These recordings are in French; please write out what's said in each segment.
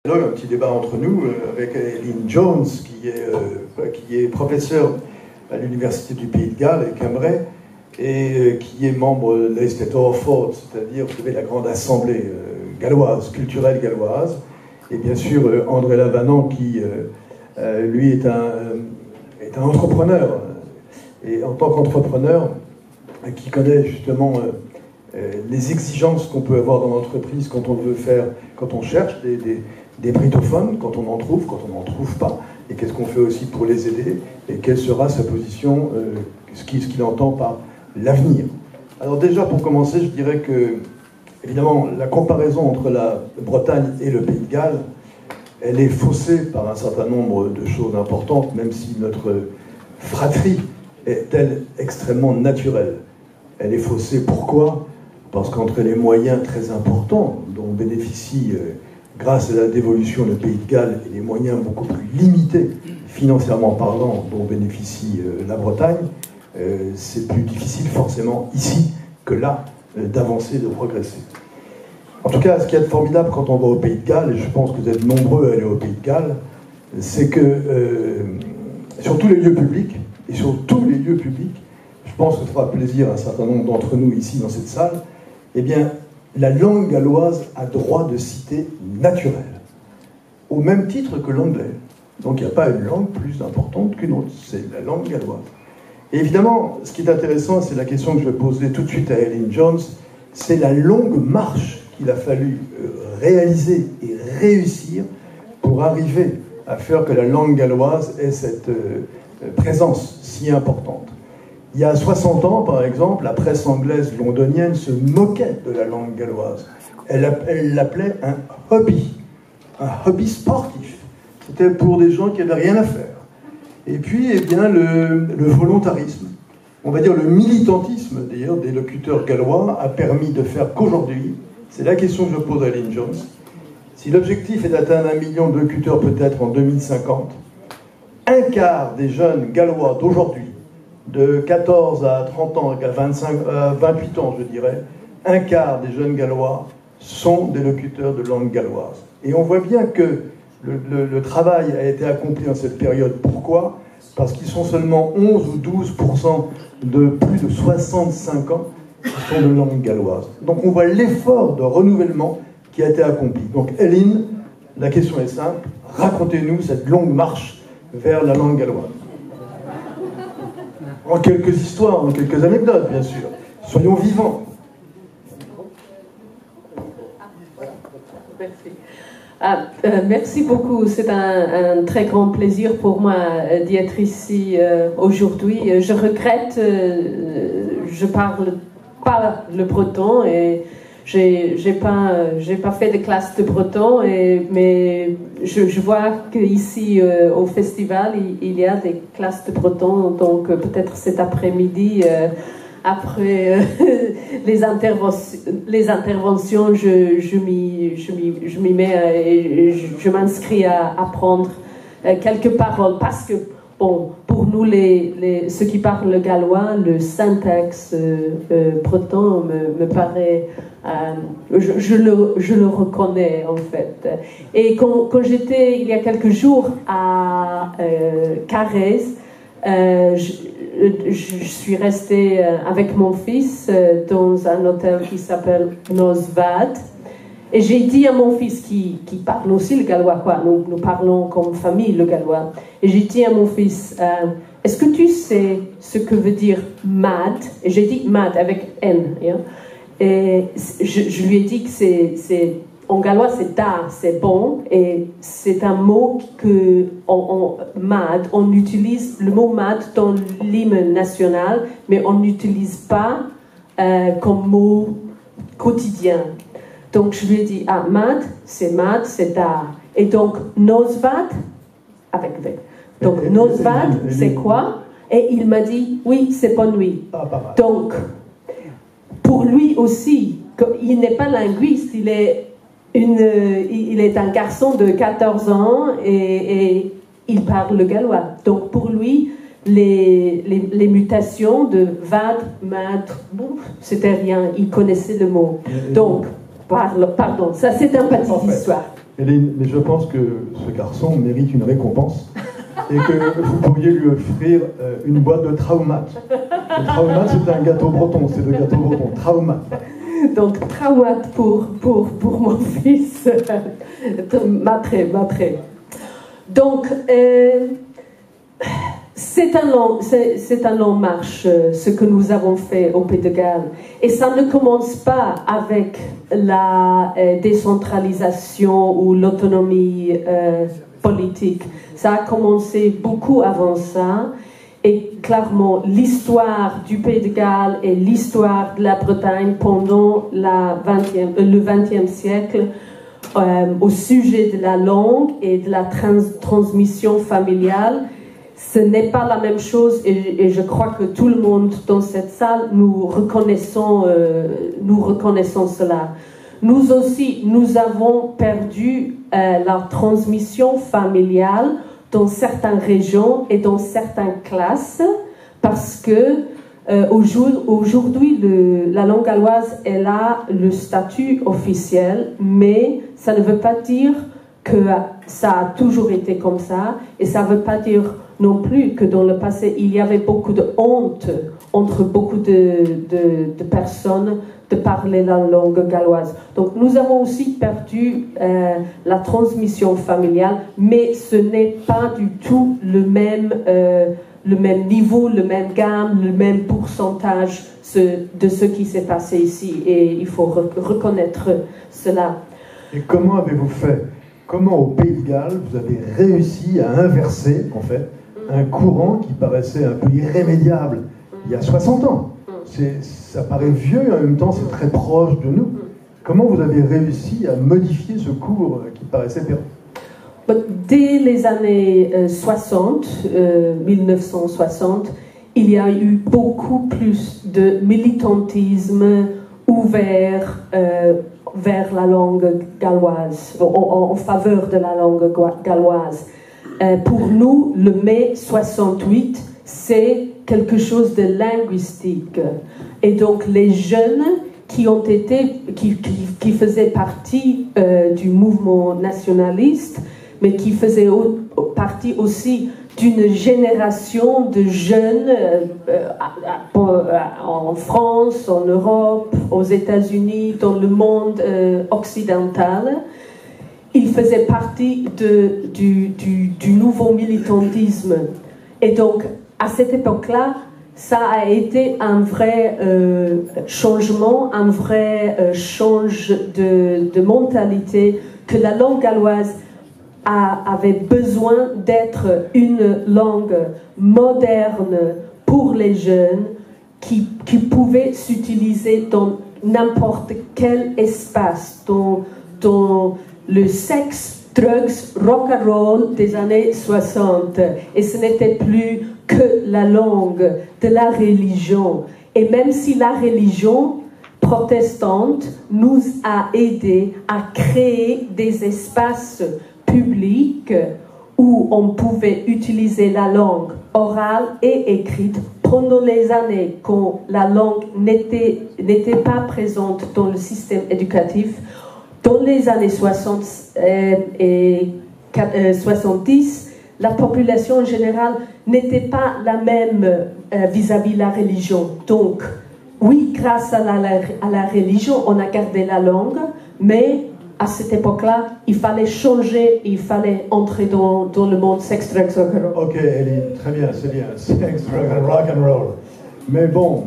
Un petit débat entre nous avec Elin Jones, qui est professeur à l'Université du Pays de Galles et Cambrai, et qui est membre de l'Eisteddorfer, c'est-à-dire la grande assemblée galloise, culturelle galloise, et bien sûr André Lavanant, qui lui est un entrepreneur, et en tant qu'entrepreneur, qui connaît justement les exigences qu'on peut avoir dans l'entreprise quand on veut faire, quand on cherche des brittophones, quand on en trouve, quand on n'en trouve pas, et qu'est-ce qu'on fait aussi pour les aider, et quelle sera sa position, ce qu'il entend par l'avenir. Alors déjà, pour commencer, je dirais que, évidemment, la comparaison entre la Bretagne et le Pays de Galles, elle est faussée par un certain nombre de choses importantes, même si notre fratrie est-elle extrêmement naturelle. Elle est faussée, pourquoi ? Parce qu'entre les moyens très importants dont bénéficie, grâce à la dévolution, le Pays de Galles, et les moyens beaucoup plus limités, financièrement parlant, dont bénéficie la Bretagne, c'est plus difficile forcément ici que là d'avancer, de progresser. En tout cas, ce qui est formidable quand on va au Pays de Galles, et je pense que vous êtes nombreux à aller au Pays de Galles, c'est que sur tous les lieux publics, et sur tous les lieux publics, je pense que ça fera plaisir à un certain nombre d'entre nous ici dans cette salle, eh bien, la langue galloise a droit de cité naturelle, au même titre que l'anglais. Donc il n'y a pas une langue plus importante qu'une autre, c'est la langue galloise. Et évidemment, ce qui est intéressant, c'est la question que je vais poser tout de suite à Elin Jones, c'est la longue marche qu'il a fallu réaliser et réussir pour arriver à faire que la langue galloise ait cette présence si importante. Il y a 60 ans, par exemple, la presse anglaise londonienne se moquait de la langue galloise. Elle l'appelait un hobby sportif. C'était pour des gens qui n'avaient rien à faire. Et puis, eh bien, le volontarisme, on va dire le militantisme, d'ailleurs, des locuteurs gallois a permis de faire qu'aujourd'hui, c'est la question que je pose à Elin Jones, si l'objectif est d'atteindre 1 million de locuteurs peut-être en 2050, un quart des jeunes gallois d'aujourd'hui, de 14 à 30 ans, à 28 ans, je dirais, un quart des jeunes gallois sont des locuteurs de langue galloise. Et on voit bien que le travail a été accompli en cette période. Pourquoi ? Parce qu'ils sont seulement 11 ou 12% de plus de 65 ans qui sont de langue galloise. Donc on voit l'effort de renouvellement qui a été accompli. Donc Elin, la question est simple, racontez-nous cette longue marche vers la langue galloise. En quelques histoires, en quelques anecdotes, bien sûr. Soyons vivants. Merci. Merci beaucoup. C'est un très grand plaisir pour moi d'y être ici aujourd'hui. Je regrette, je parle pas le breton et j'ai pas fait de classe de breton, mais je vois qu'ici au festival il y a des classes de breton, donc peut-être cet après-midi après les interventions je m'y mets et je m'inscris à apprendre quelques paroles, parce que bon, pour nous, ceux qui parlent le gallois, le syntaxe breton me paraît... je le reconnais, en fait. Et quand j'étais, il y a quelques jours, à Carrez, je suis restée avec mon fils dans un hôtel qui s'appelle Nosvad. Et j'ai dit à mon fils, qui parle aussi le gallois, quoi, nous parlons comme famille le gallois, et j'ai dit à mon fils, est-ce que tu sais ce que veut dire mad? Et j'ai dit mad avec N. Hein? Et je lui ai dit que en gallois c'est da, c'est bon, et c'est un mot que, mad, on utilise le mot mad dans l'hymne national, mais on n'utilise pas comme mot quotidien. Donc je lui ai dit, mad, c'est da. Et donc nosvad, avec V. Donc nosvad, c'est quoi? Et il m'a dit, oui, c'est bonne nuit. Donc, pour lui aussi, il n'est pas linguiste, il est un garçon de 14 ans et il parle le gallois. Donc pour lui, les mutations de vad, mad, c'était rien, il connaissait le mot. Donc, pardon, ça c'est une petite histoire. Hélène, mais je pense que ce garçon mérite une récompense et que vous pourriez lui offrir une boîte de traumat. Le traumat, c'est un gâteau breton, c'est le gâteau breton, traumat. Donc, traumat pour mon fils. Matré. Donc, c'est un long marche, ce que nous avons fait au Pays de Galles. Et ça ne commence pas avec la décentralisation ou l'autonomie politique. Ça a commencé beaucoup avant ça. Et clairement, l'histoire du Pays de Galles et l'histoire de la Bretagne pendant le XXe siècle, au sujet de la langue et de la transmission familiale, ce n'est pas la même chose, et je crois que tout le monde dans cette salle, nous reconnaissons cela. Nous aussi, nous avons perdu la transmission familiale dans certaines régions et dans certaines classes, parce que aujourd'hui, la langue galloise, elle a le statut officiel, mais ça ne veut pas dire que ça a toujours été comme ça, et ça ne veut pas dire non plus que dans le passé, il y avait beaucoup de honte entre beaucoup de personnes de parler la langue galloise. Donc nous avons aussi perdu la transmission familiale, mais ce n'est pas du tout le même niveau, le même gamme, le même pourcentage de ce qui s'est passé ici. Et il faut reconnaître cela. Et comment avez-vous fait? Comment au Pays de Galles vous avez réussi à inverser, en fait, un courant qui paraissait un peu irrémédiable il y a 60 ans? Ça paraît vieux et en même temps c'est très proche de nous. Comment vous avez réussi à modifier ce cours qui paraissait perdu? Dès les années 1960, il y a eu beaucoup plus de militantisme ouvert vers la langue galloise, en faveur de la langue galloise. Pour nous, le mai 68, c'est quelque chose de linguistique. Et donc, les jeunes qui faisaient partie du mouvement nationaliste, mais qui faisaient partie aussi d'une génération de jeunes en France, en Europe, aux États-Unis, dans le monde occidental. Ils faisaient partie du nouveau militantisme. Et donc, à cette époque-là, ça a été un vrai changement, un vrai change de mentalité, que la langue galloise avait besoin d'être une langue moderne pour les jeunes qui pouvait s'utiliser dans n'importe quel espace, dans le sexe, drugs, rock and roll des années 60. Et ce n'était plus que la langue de la religion. Et même si la religion protestante nous a aidés à créer des espaces publics où on pouvait utiliser la langue orale et écrite pendant les années quand la langue n'était pas présente dans le système éducatif. Dans les années 60 et 70, la population en général n'était pas la même vis-à-vis de la religion. Donc, oui, grâce à la religion, on a gardé la langue, mais à cette époque-là, il fallait changer, il fallait entrer dans le monde sex, drugs, rock and roll. Ok, Eline, très bien, c'est bien. Sex, drugs, rock and roll. Mais bon,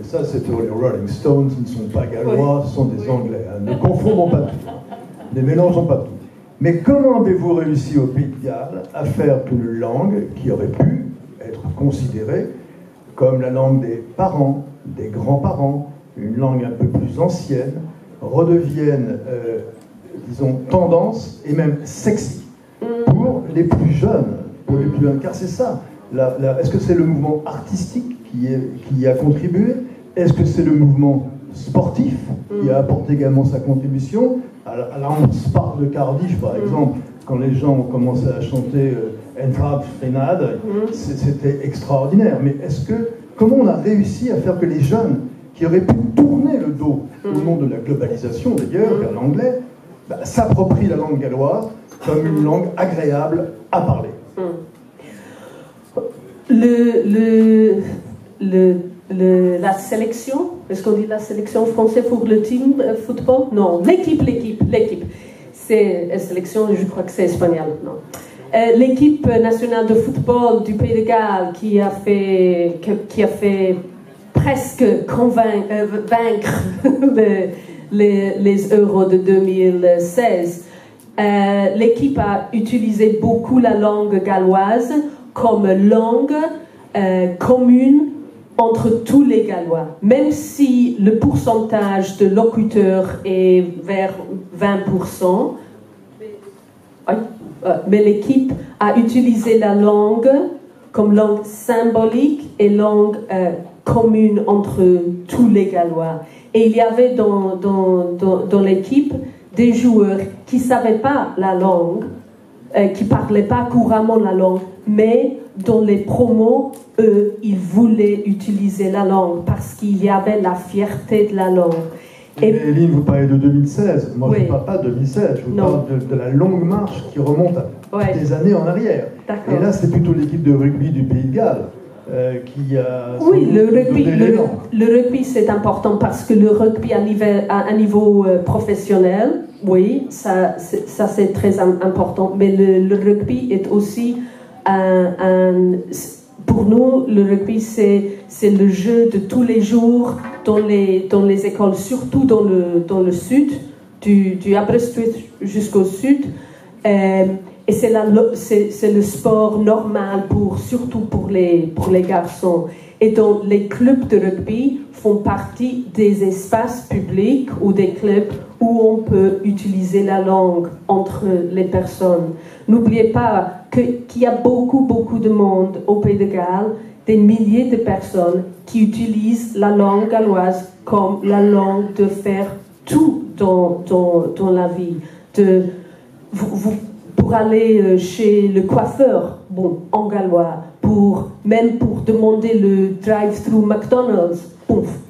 ça c'est pour les Rolling Stones, ils ne sont pas gallois, ce sont des Anglais. Hein. Ne confondons pas tout. Ne mélangeons pas tout. Mais comment avez-vous réussi au Pays de Galles à faire qu'une langue qui aurait pu être considérée comme la langue des parents, des grands-parents, une langue un peu plus ancienne, redevienne, disons, tendance et même sexy pour les plus jeunes, car c'est ça. Est-ce que c'est le mouvement artistique qui y a contribué? Est-ce que c'est le mouvement sportif qui a apporté également sa contribution? Alors on se parle de Cardiff, par exemple, quand les gens ont commencé à chanter Enfrab Frenad, c'était extraordinaire. Mais comment on a réussi à faire que les jeunes qui auraient pu tourner le dos au nom de la globalisation d'ailleurs, vers l'anglais, s'approprie la langue galloise comme une langue agréable à parler. La sélection, est-ce qu'on dit la sélection en français pour le team football? Non, l'équipe. C'est la sélection, je crois que c'est espagnol, non. L'équipe nationale de football du Pays de Galles qui a fait presque vaincre les Euros de 2016. L'équipe a utilisé beaucoup la langue galloise comme langue commune entre tous les Gallois, même si le pourcentage de locuteurs est vers 20%, mais l'équipe a utilisé la langue comme langue symbolique et langue commune entre tous les Gallois. Et il y avait dans l'équipe des joueurs qui ne savaient pas la langue, qui ne parlaient pas couramment la langue, mais dans les promos, eux, ils voulaient utiliser la langue parce qu'il y avait la fierté de la langue. Et Eline, vous parlez de 2016. Moi, oui. je ne parle pas de 2016. Je vous parle de la longue marche qui remonte à des années en arrière. D'accord. Et là, c'est plutôt l'équipe de rugby du Pays de Galles qui a... Oui, le rugby, c'est important parce que le rugby à un niveau professionnel, oui, ça c'est très important. Mais le rugby est aussi pour nous, le rugby, c'est le jeu de tous les jours dans les écoles, surtout dans le sud, du Aberystwyth jusqu'au sud. Et c'est le sport normal, surtout pour les garçons. Et donc, les clubs de rugby font partie des espaces publics ou des clubs où on peut utiliser la langue entre les personnes. N'oubliez pas qu'il y a beaucoup de monde au Pays de Galles, des milliers de personnes qui utilisent la langue galloise comme la langue de faire tout dans la vie. Pour aller chez le coiffeur, en gallois, même pour demander le drive-thru McDonald's,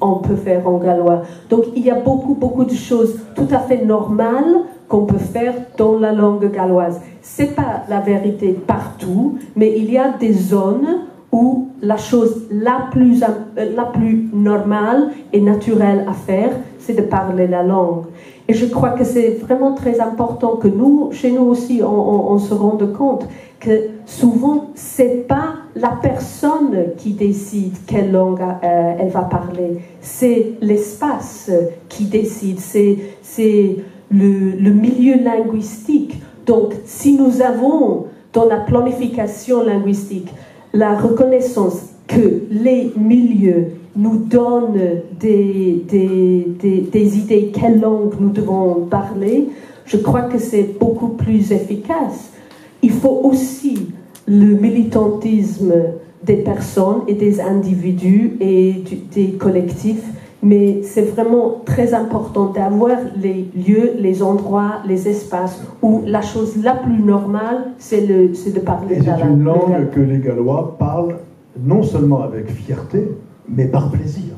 on peut faire en gallois. Donc il y a beaucoup de choses tout à fait normales qu'on peut faire dans la langue galloise. C'est pas la vérité partout, mais il y a des zones où la chose la plus normale et naturelle à faire, c'est de parler la langue. Et je crois que c'est vraiment très important que chez nous aussi, on se rende compte que souvent, c'est pas la personne qui décide quelle langue elle va parler. C'est l'espace qui décide. C'est le milieu linguistique. Donc, si nous avons dans la planification linguistique la reconnaissance que les milieux nous donnent des idées quelle langue nous devons parler, je crois que c'est beaucoup plus efficace. Il faut aussi le militantisme des personnes et des individus et des collectifs, mais c'est vraiment très important d'avoir les lieux, les endroits, les espaces où la chose la plus normale, c'est de parler de la langue. C'est une langue que les Gallois parlent non seulement avec fierté, mais par plaisir.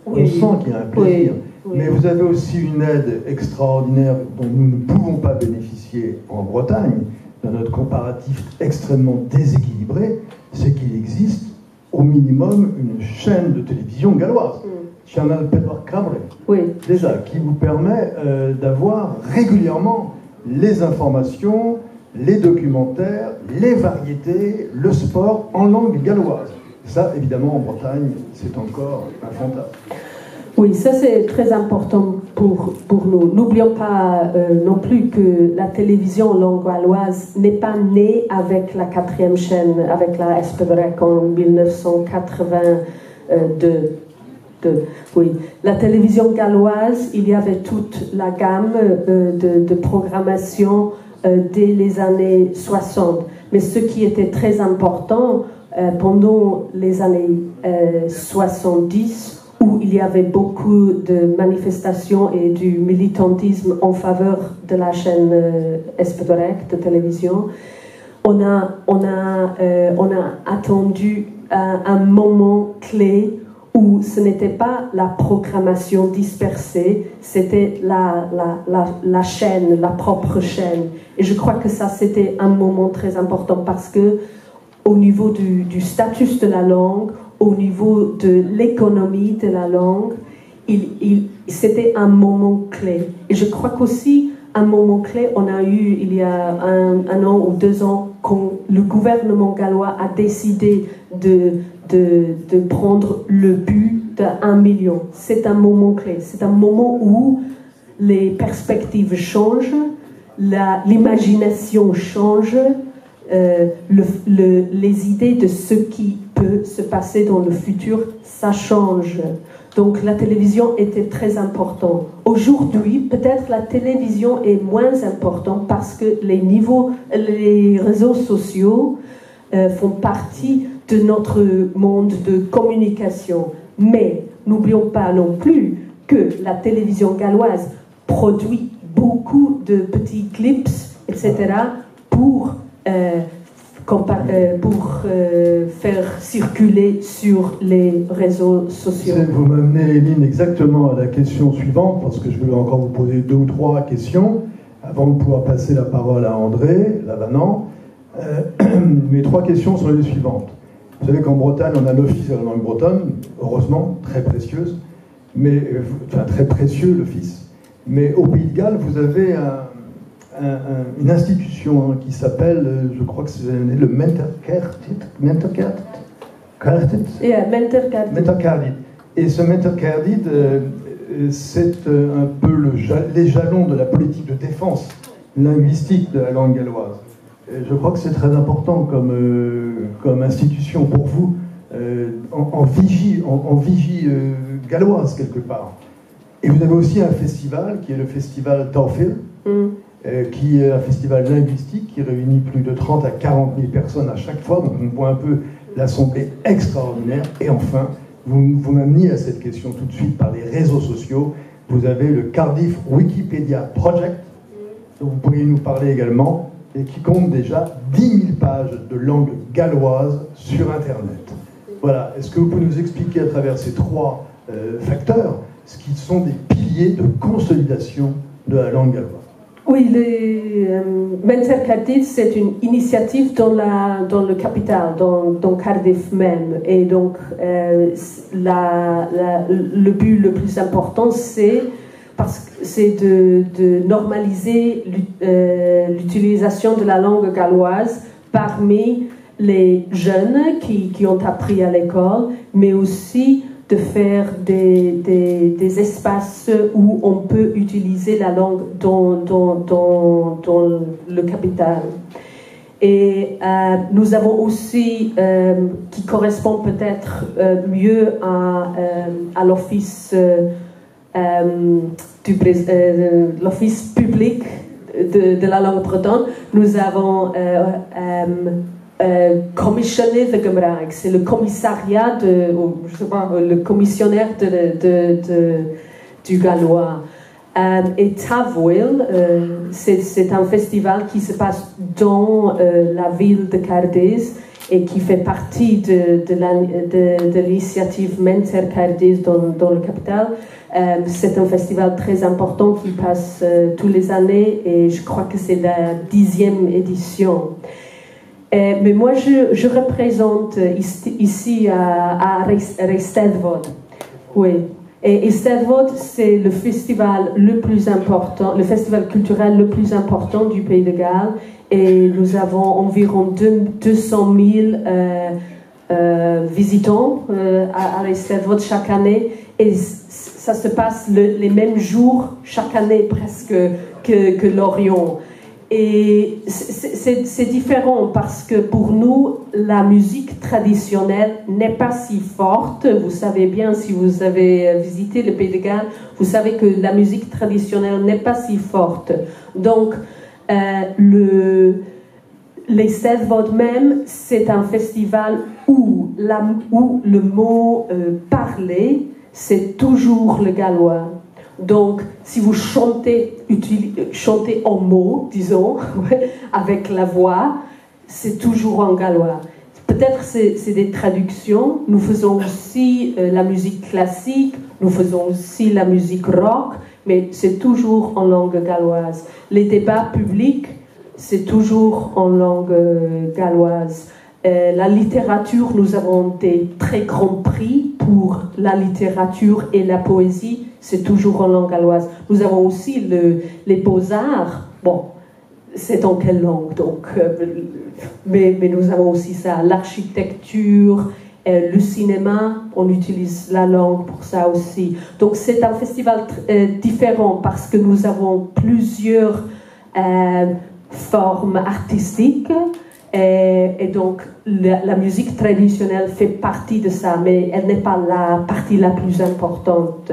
Oui. On sent qu'il y a un plaisir. Oui. Mais vous avez aussi une aide extraordinaire dont nous ne pouvons pas bénéficier en Bretagne, dans notre comparatif extrêmement déséquilibré, c'est qu'il existe au minimum une chaîne de télévision galloise, Channel Pedwar Cabre, déjà, qui vous permet d'avoir régulièrement les informations, les documentaires, les variétés, le sport en langue galloise. Ça, évidemment, en Bretagne, c'est encore infantable. Oui, ça c'est très important pour nous. N'oublions pas non plus que la télévision en langue galloise n'est pas née avec la 4e chaîne, avec la Espedorec en 1982. Oui. La télévision galloise, il y avait toute la gamme de programmation dès les années 60. Mais ce qui était très important pendant les années 70, où il y avait beaucoup de manifestations et du militantisme en faveur de la chaîne Espedorec de télévision, on a attendu un moment clé où ce n'était pas la programmation dispersée, c'était la chaîne, la propre chaîne. Et je crois que ça, c'était un moment très important parce que au niveau du statut de la langue, au niveau de l'économie de la langue, c'était un moment clé. Et je crois qu'aussi, un moment clé, on a eu il y a un an ou 2 ans, quand le gouvernement gallois a décidé de prendre le but d'1 million. C'est un moment clé. C'est un moment où les perspectives changent, l'imagination change, les idées de ce qui peut se passer dans le futur, ça change. Donc la télévision était très importante. Aujourd'hui, peut-être la télévision est moins importante parce que les réseaux sociaux font partie de notre monde de communication. Mais n'oublions pas non plus que la télévision galloise produit beaucoup de petits clips, etc., pour faire circuler sur les réseaux sociaux. Vous m'amenez, Eline, exactement à la question suivante, parce que je voulais encore vous poser 2 ou 3 questions, avant de pouvoir passer la parole à André Lavanant. Mes 3 questions sont les suivantes. Vous savez qu'en Bretagne, on a l'Office de la langue bretonne, heureusement, très précieuse, très précieux l'Office. Mais au Pays de Galles, vous avez une institution qui s'appelle, je crois que c'est le Mentercardit. Et ce Mentercardit, c'est un peu les jalons de la politique de défense linguistique de la langue galloise. Et je crois que c'est très important comme institution pour vous, en vigie galloise quelque part. Et vous avez aussi un festival qui est le festival Taufil, qui est un festival linguistique qui réunit plus de 30 à 40 000 personnes à chaque fois. Donc on voit un peu l'assemblée extraordinaire. Et enfin, vous m'amenez à cette question tout de suite par les réseaux sociaux. Vous avez le Cardiff Wikipedia Project, dont vous pourriez nous parler également, et qui compte déjà 10 000 pages de langue galloise sur Internet. Voilà. Est-ce que vous pouvez nous expliquer à travers ces 3 facteurs ce qui sont des piliers de consolidation de la langue galloise? Oui, Mentercardit, c'est une initiative dans le capital, dans Cardiff même. Et donc, le but le plus important, c'est de normaliser l'utilisation de la langue galloise parmi les jeunes qui ont appris à l'école, mais aussi de faire des espaces où on peut utiliser la langue dans le capital. Et nous avons aussi, qui correspond peut-être mieux à l'office l'office public de la langue bretonne, nous avons commissionné de Gymraeg. C'est le commissariat le commissionnaire du gallois. Et Tafuil, c'est un festival qui se passe dans la ville de Cardiff et qui fait partie de l'initiative Mentercardit dans le capital. C'est un festival très important qui passe tous les années et je crois que c'est la 10e édition. Mais moi, je représente ici à Eisteddfod. Oui. Et Eisteddfod, c'est le festival le plus important, le festival culturel le plus important du Pays de Galles. Et nous avons environ 200 000 visitants à Eisteddfod chaque année. Et ça se passe les mêmes jours chaque année presque que l'Orient. Et c'est différent parce que pour nous, la musique traditionnelle n'est pas si forte. Vous savez bien, si vous avez visité le Pays de Galles, vous savez que la musique traditionnelle n'est pas si forte. Donc, l'Eisteddfod même, c'est un festival où le mot parler, c'est toujours le gallois. Donc, si vous chantez en mots, disons, avec la voix, c'est toujours en gallois. peut-être c'est des traductions. Nous faisons aussi la musique classique, nous faisons aussi la musique rock, mais c'est toujours en langue galloise. Les débats publics, c'est toujours en langue galloise. La littérature, nous avons des très grands prix pour la littérature et la poésie, c'est toujours en langue galloise. Nous avons aussi les beaux-arts, bon, c'est en quelle langue donc, mais nous avons aussi ça, l'architecture, le cinéma, on utilise la langue pour ça aussi. Donc c'est un festival différent parce que nous avons plusieurs formes artistiques et donc la musique traditionnelle fait partie de ça, mais elle n'est pas la partie la plus importante.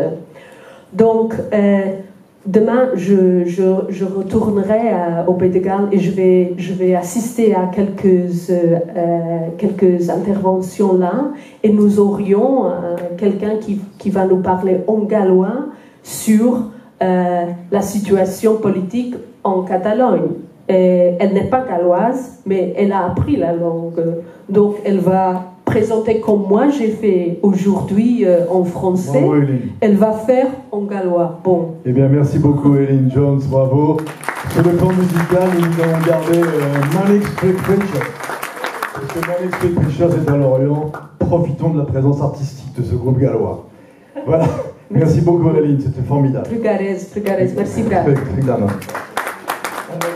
Donc demain je retournerai au Pays de Galles et je vais assister à quelques interventions là et nous aurions quelqu'un qui va nous parler en gallois sur la situation politique en Catalogne. Elle n'est pas galloise, mais elle a appris la langue. Donc, elle va présenter comme moi j'ai fait aujourd'hui en français. Bravo, Eileen. Elle va faire en gallois. Bon. Eh bien, merci beaucoup, Eileen Jones. Bravo. Sur le plan musical, nous allons garder Manic Street Preachers. Parce que Manic Street Preachers est à Lorient. Profitons de la présence artistique de ce groupe gallois. Voilà. Merci beaucoup, Eileen. C'était formidable. Prugarez. Merci, Brad.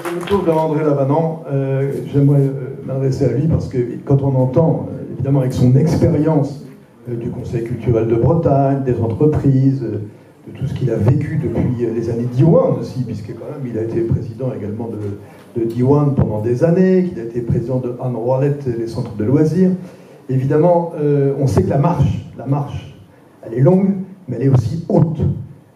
Je me trouve d'André Lavanant. J'aimerais m'adresser à lui parce que quand on entend, évidemment, avec son expérience du Conseil culturel de Bretagne, des entreprises, de tout ce qu'il a vécu depuis les années Diwan aussi, puisque quand même il a été président également de Diwan pendant des années, qu'il a été président de Anne Wallet, les centres de loisirs. Évidemment, on sait que la marche, elle est longue, mais elle est aussi haute.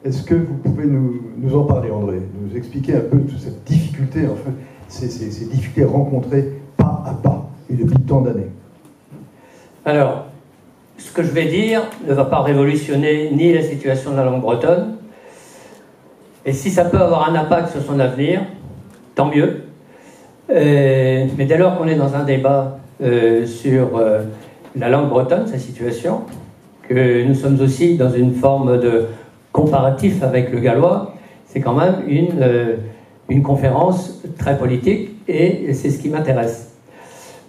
Est-ce que vous pouvez nous en parler, André, nous expliquer un peu toute cette difficulté, enfin, ces difficultés rencontrées pas à pas et depuis tant d'années? Alors, ce que je vais dire ne va pas révolutionner ni la situation de la langue bretonne, et si ça peut avoir un impact sur son avenir, tant mieux. Mais dès lors qu'on est dans un débat sur la langue bretonne, sa situation, que nous sommes aussi dans une forme de comparatif avec le gallois, c'est quand même une conférence très politique et c'est ce qui m'intéresse.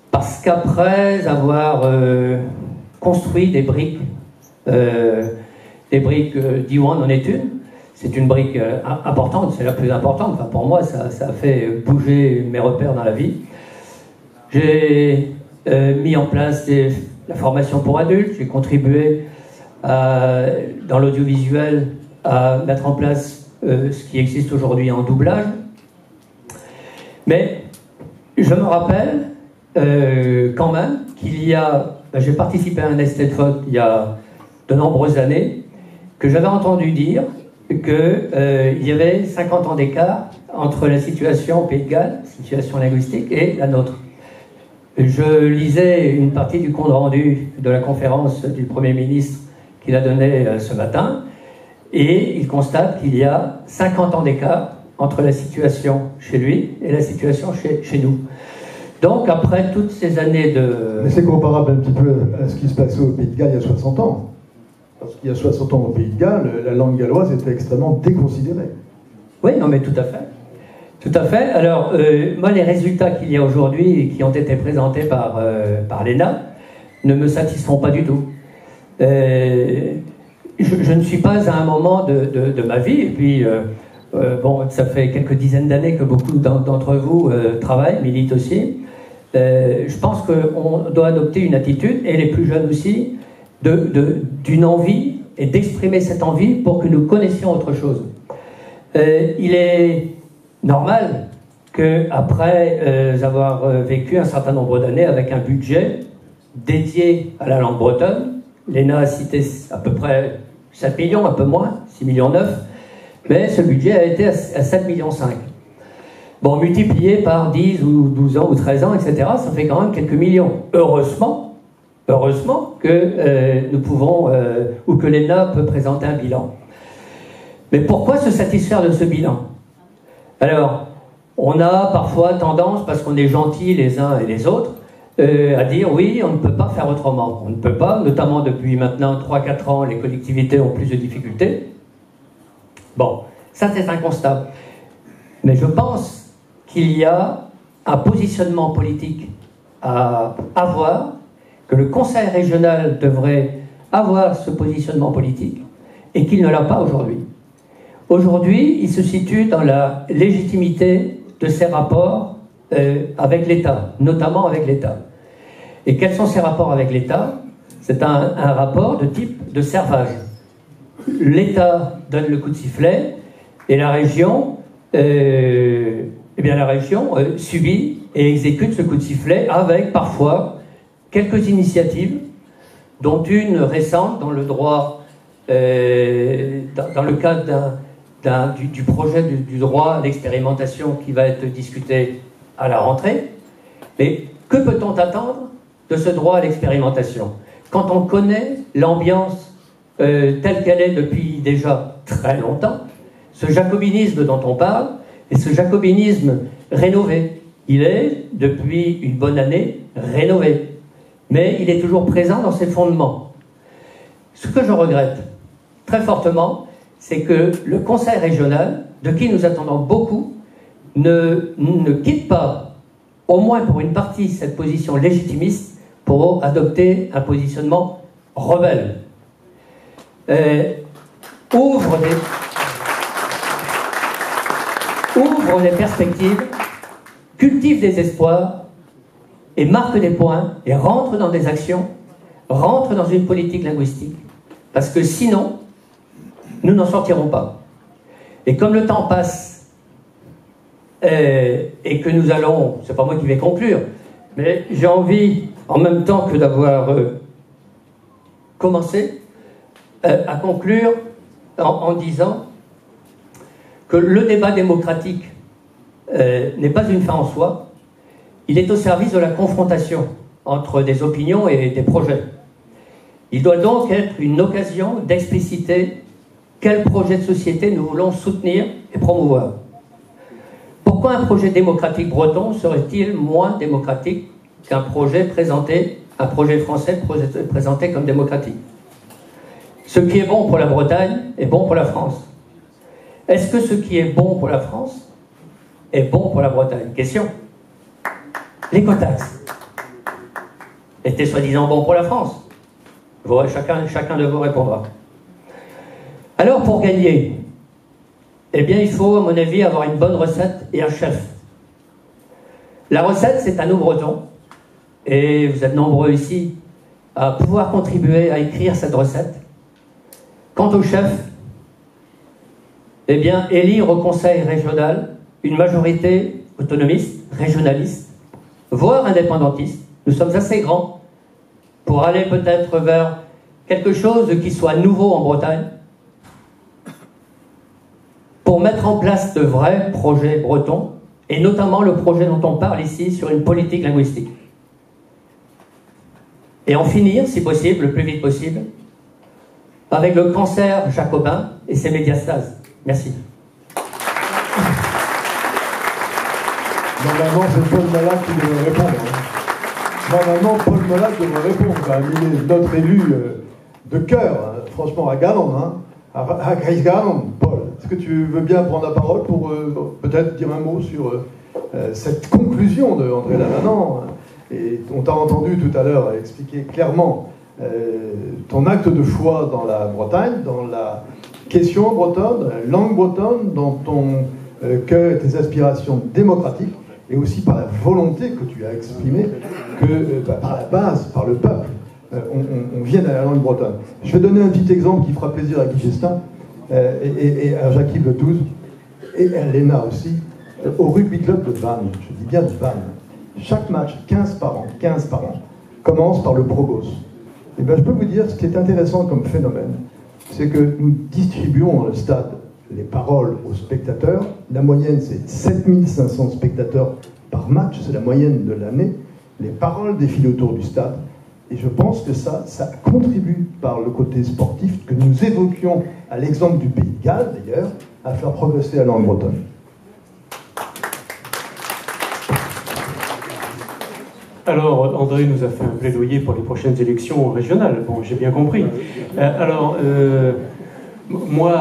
Parce qu'après avoir construit des briques Diwan en est une, c'est une brique importante, c'est la plus importante, enfin, pour moi ça a fait bouger mes repères dans la vie. J'ai mis en place la formation pour adultes, j'ai contribué dans l'audiovisuel à mettre en place ce qui existe aujourd'hui en doublage. Mais je me rappelle quand même qu'il y a... j'ai participé à un estate vote il y a de nombreuses années, que j'avais entendu dire qu'il y avait 50 ans d'écart entre la situation au Pays de Galles, situation linguistique, et la nôtre. Je lisais une partie du compte rendu de la conférence du Premier ministre qu'il a donné ce matin, et il constate qu'il y a 50 ans d'écart entre la situation chez lui et la situation chez nous. Donc, après toutes ces années de... Mais c'est comparable un petit peu à ce qui se passait au Pays de Galles il y a 60 ans. Parce qu'il y a 60 ans au Pays de Galles, la langue galloise était extrêmement déconsidérée. Oui, non, mais tout à fait. Tout à fait. Alors, moi, les résultats qu'il y a aujourd'hui et qui ont été présentés par l'ENA ne me satisfont pas du tout. Je ne suis pas à un moment de ma vie, et puis, bon, ça fait quelques dizaines d'années que beaucoup d'entre vous travaillent, militent aussi. Je pense qu'on doit adopter une attitude, et les plus jeunes aussi, d'une envie, et d'exprimer cette envie pour que nous connaissions autre chose. Il est normal qu'après avoir vécu un certain nombre d'années avec un budget dédié à la langue bretonne, l'ENA a cité à peu près 7 millions, un peu moins, 6 millions 9, mais ce budget a été à 7 millions 5. Bon, multiplié par 10 ou 12 ans ou 13 ans, etc., ça fait quand même quelques millions. Heureusement que nous pouvons, ou que l'ENA peut présenter un bilan. Mais pourquoi se satisfaire de ce bilan? Alors, on a parfois tendance, parce qu'on est gentils les uns et les autres, à dire oui, on ne peut pas faire autrement. On ne peut pas, notamment depuis maintenant 3-4 ans, les collectivités ont plus de difficultés. Bon, ça c'est un constat. Mais je pense qu'il y a un positionnement politique à avoir, que le Conseil régional devrait avoir ce positionnement politique, et qu'il ne l'a pas aujourd'hui. Aujourd'hui, il se situe dans la légitimité de ses rapports avec l'État, notamment avec l'État. Et quels sont ces rapports avec l'État? C'est un rapport de type de servage. L'État donne le coup de sifflet et la région, subit et exécute ce coup de sifflet avec parfois quelques initiatives, dont une récente dans le droit, dans le cadre du projet du droit à l'expérimentation qui va être discuté à la rentrée. Mais que peut-on attendre de ce droit à l'expérimentation quand on connaît l'ambiance telle qu'elle est depuis déjà très longtemps, ce jacobinisme dont on parle, et ce jacobinisme rénové? Il est, depuis une bonne année, rénové. Mais il est toujours présent dans ses fondements. Ce que je regrette très fortement, c'est que le Conseil régional, de qui nous attendons beaucoup, ne quitte pas, au moins pour une partie, cette position légitimiste pour adopter un positionnement rebelle. Ouvre des perspectives, cultive des espoirs et marque des points et rentre dans des actions, rentre dans une politique linguistique. Parce que sinon, nous n'en sortirons pas. Et comme le temps passe et que nous allons, c'est pas moi qui vais conclure, mais j'ai envie, en même temps que d'avoir commencé, à conclure en disant que le débat démocratique n'est pas une fin en soi, il est au service de la confrontation entre des opinions et des projets. Il doit donc être une occasion d'expliciter quel projet de société nous voulons soutenir et promouvoir. Pourquoi un projet démocratique breton serait-il moins démocratique qu'un projet français présenté comme démocratique? Ce qui est bon pour la Bretagne est bon pour la France. Est-ce que ce qui est bon pour la France est bon pour la Bretagne? Question. L'écotaxe était soi-disant bon pour la France. Chacun de vous répondra. Alors, pour gagner, eh bien, il faut, à mon avis, avoir une bonne recette et un chef. La recette, c'est à nous, Bretons, et vous êtes nombreux ici à pouvoir contribuer à écrire cette recette. Quant au chef, eh bien, élire au Conseil régional une majorité autonomiste, régionaliste, voire indépendantiste. Nous sommes assez grands pour aller peut-être vers quelque chose qui soit nouveau en Bretagne, pour mettre en place de vrais projets bretons, et notamment le projet dont on parle ici sur une politique linguistique. Et en finir, si possible, le plus vite possible, avec le cancer jacobin et ses médiastases. Merci. Normalement, c'est Paul Malade qui devrait répondre. Normalement, Paul Malade devrait répondre. Il est notre élu de cœur, franchement, à Ganon, à Ganon. Paul, est-ce que tu veux bien prendre la parole pour peut-être dire un mot sur cette conclusion de André Lamanon? Et on t'a entendu tout à l'heure expliquer clairement ton acte de foi dans la Bretagne, dans la question bretonne, la langue bretonne, dans ton cœur et tes aspirations démocratiques, et aussi par la volonté que tu as exprimée que par la base, par le peuple, on vienne à la langue bretonne. Je vais donner un petit exemple qui fera plaisir à Guy Gestin et à Jacques-Yves Le Touze, et à Léna aussi, au rugby club de Vannes, je dis bien de Vannes. Chaque match, 15 par an, commence par le progos. Et bien je peux vous dire, ce qui est intéressant comme phénomène, c'est que nous distribuons dans le stade les paroles aux spectateurs. La moyenne, c'est 7500 spectateurs par match, c'est la moyenne de l'année. Les paroles défilent autour du stade. Et je pense que ça contribue par le côté sportif que nous évoquions à l'exemple du Pays de Galles, d'ailleurs, à faire progresser la langue bretonne. Alors, André nous a fait un plaidoyer pour les prochaines élections régionales. Bon, j'ai bien compris. Moi,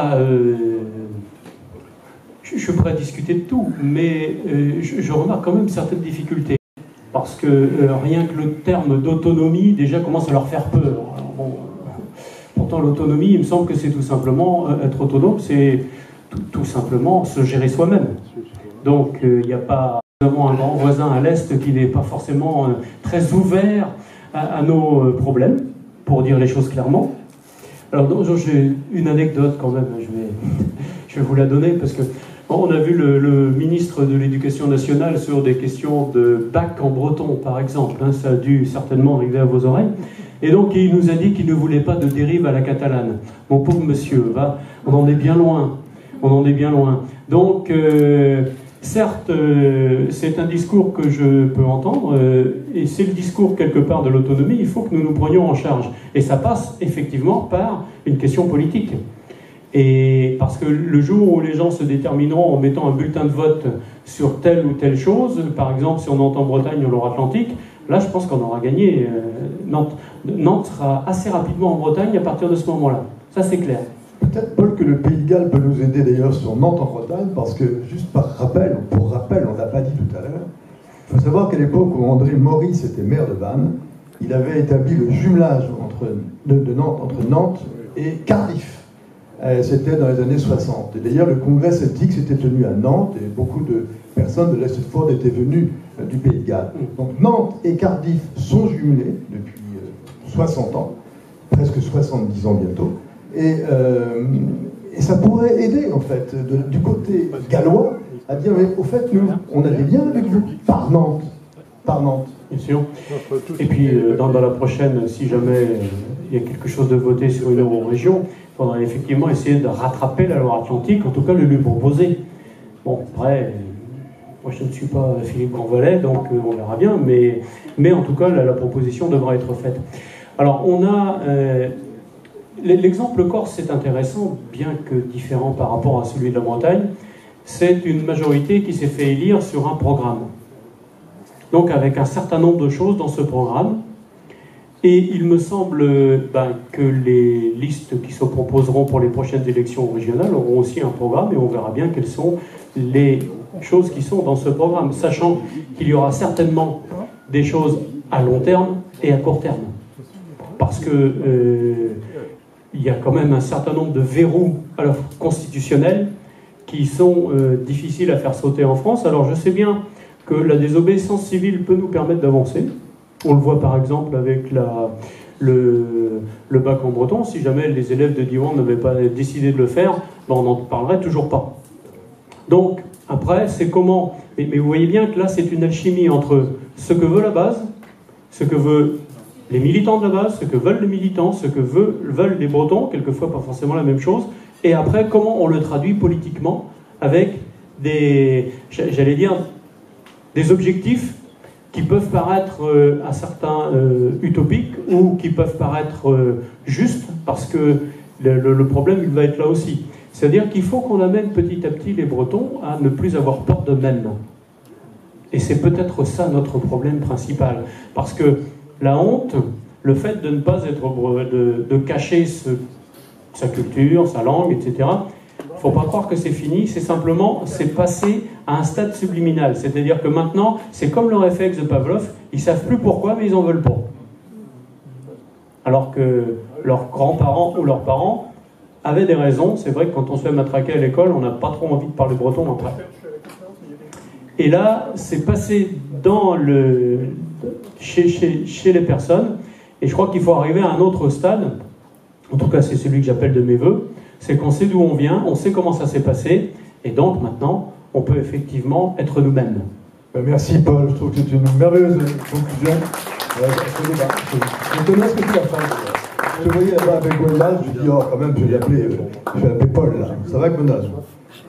je suis prêt à discuter de tout, mais je remarque quand même certaines difficultés. Parce que rien que le terme d'autonomie, déjà, commence à leur faire peur. Alors, bon, pourtant, l'autonomie, il me semble que c'est tout simplement être autonome, c'est tout simplement se gérer soi-même. Donc, il n'y a pas... Nous avons un grand voisin à l'Est qui n'est pas forcément très ouvert à nos problèmes, pour dire les choses clairement. Alors, j'ai une anecdote quand même, je vais vous la donner, parce que on a vu le ministre de l'Éducation nationale sur des questions de bac en breton, par exemple. Hein, ça a dû certainement arriver à vos oreilles. Et donc, il nous a dit qu'il ne voulait pas de dérive à la catalane. Mon pauvre monsieur, on en est bien loin. On en est bien loin. Donc... certes, c'est un discours que je peux entendre, et c'est le discours quelque part de l'autonomie, il faut que nous nous prenions en charge. Et ça passe effectivement par une question politique. Et parce que le jour où les gens se détermineront en mettant un bulletin de vote sur telle ou telle chose, par exemple si on entend Bretagne ou Loire-Atlantique, là je pense qu'on aura gagné. Nantes sera assez rapidement en Bretagne à partir de ce moment-là. Ça c'est clair. Peut-être, Paul, que le Pays de Galles peut nous aider d'ailleurs sur Nantes en Bretagne, parce que, juste pour rappel, on ne l'a pas dit tout à l'heure, il faut savoir qu'à l'époque où André Maurice était maire de Vannes, il avait établi le jumelage entre Nantes et Cardiff. C'était dans les années 60. Et d'ailleurs, le congrès celtique s'était tenu à Nantes, et beaucoup de personnes de l'Est de Ford étaient venues du Pays de Galles. Donc Nantes et Cardiff sont jumelés depuis 60 ans, presque 70 ans bientôt. Et ça pourrait aider, en fait, du côté gallois, à dire, mais au fait, nous, on a des liens avec vous, par Nantes. Bien sûr. Et puis, dans la prochaine, si jamais il y a quelque chose de voté sur une euro-région, il faudra effectivement essayer de rattraper la Loire-Atlantique, en tout cas le lui proposer. Bon, après, moi je ne suis pas Philippe Grandvalet, donc on verra bien, mais en tout cas, la proposition devra être faite. Alors, on a... l'exemple corse, c'est intéressant, bien que différent par rapport à celui de la Bretagne. C'est une majorité qui s'est fait élire sur un programme. Donc avec un certain nombre de choses dans ce programme. Et il me semble que les listes qui se proposeront pour les prochaines élections régionales auront aussi un programme, et on verra bien quelles sont les choses qui sont dans ce programme, sachant qu'il y aura certainement des choses à long terme et à court terme. Parce que... il y a quand même un certain nombre de verrous constitutionnels qui sont difficiles à faire sauter en France. Alors je sais bien que la désobéissance civile peut nous permettre d'avancer. On le voit par exemple avec le bac en breton. Si jamais les élèves de Diwan n'avaient pas décidé de le faire, on n'en parlerait toujours pas. Donc après, c'est comment... Mais vous voyez bien que là, c'est une alchimie entre ce que veut la base, ce que veut... les militants de la base, ce que veulent les militants, ce que veulent les Bretons, quelquefois pas forcément la même chose, et après, comment on le traduit politiquement avec des objectifs qui peuvent paraître à certains utopiques ou qui peuvent paraître justes, parce que le problème, il va être là aussi. C'est-à-dire qu'il faut qu'on amène petit à petit les Bretons à ne plus avoir peur d'eux-mêmes. Et c'est peut-être ça notre problème principal, parce que la honte, le fait de ne pas être... de cacher sa culture, sa langue, etc., il ne faut pas croire que c'est fini, c'est simplement, c'est passé à un stade subliminal. C'est-à-dire que maintenant, c'est comme le réflexe de Pavlov, ils ne savent plus pourquoi, mais ils n'en veulent pas. Alors que leurs grands-parents ou leurs parents avaient des raisons. C'est vrai que quand on se fait matraquer à l'école, on n'a pas trop envie de parler breton après. Et là, c'est passé chez les personnes, et je crois qu'il faut arriver à un autre stade, en tout cas c'est celui que j'appelle de mes voeux, c'est qu'on sait d'où on vient, on sait comment ça s'est passé, et donc maintenant, on peut effectivement être nous-mêmes. Merci Paul, je trouve que c'est une merveilleuse conclusion à ce débat. Je te laisse que tu la fasses. Je te voyais là-bas avec Gwendas, je dis, oh quand même, je vais appeler Paul là. Ça va Gwendas?